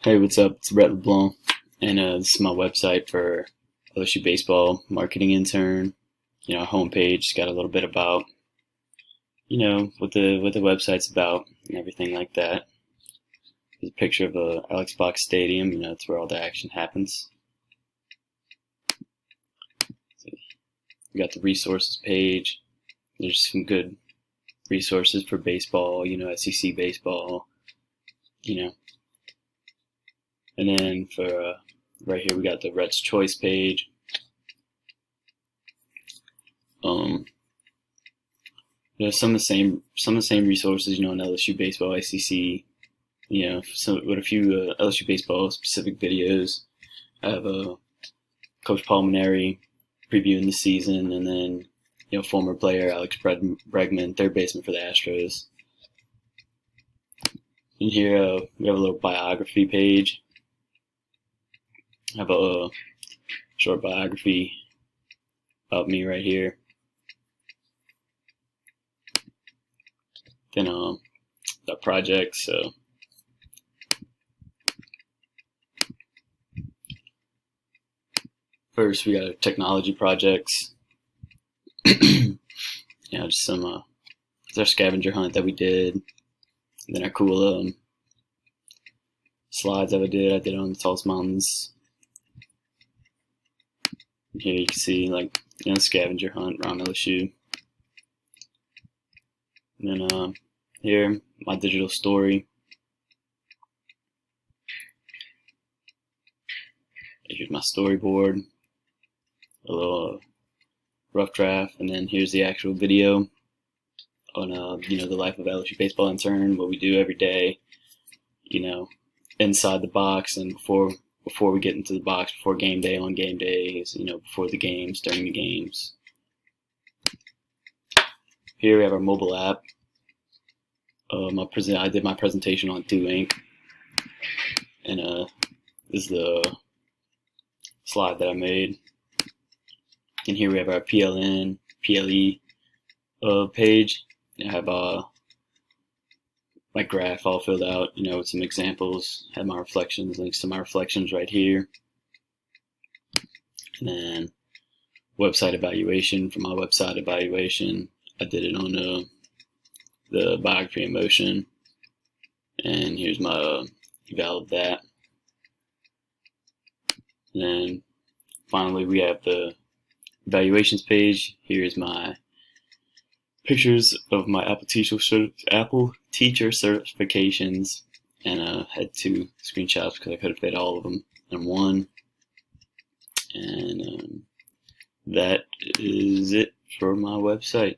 Hey, what's up? It's Brett LeBlanc, and this is my website for LSU baseball marketing intern. Homepage. It's got a little bit about what the website's about and everything like that. There's a picture of Alex Box Stadium. It's where all the action happens. So we got the resources page. There's some good resources for baseball. SEC baseball. And then for right here we got the Reds Choice page. Some of the same resources, in LSU baseball, SEC, with a few LSU baseball specific videos. I have Coach Paul Mainieri previewing the season, and then former player Alex Bregman, third baseman for the Astros. In here we have a little biography page. I have a short biography about me right here. Then the projects. So first we got our technology projects. Just some it's our scavenger hunt that we did. And then our cool slides that I did on the tallest mountains. And here you can see scavenger hunt around LSU. And then here, my digital story. Here's my storyboard, a little rough draft, and then here's the actual video on the life of LSU baseball intern, what we do every day, inside the box and before we get into the box, before game day, on game days, before the games, during the games. Here we have our mobile app. I did my presentation on DoInk, and this is the slide that I made. And here we have our PLE page. I have my graph all filled out, with some examples. I have my reflections, links to my reflections right here. And then website evaluation. For my website evaluation, I did it on the biography in motion. And here's my eval of that. And then finally we have the evaluations page. Here's my pictures of my Apple Teacher certifications, and I had 2 screenshots because I could have fit all of them in one. And that is it for my website.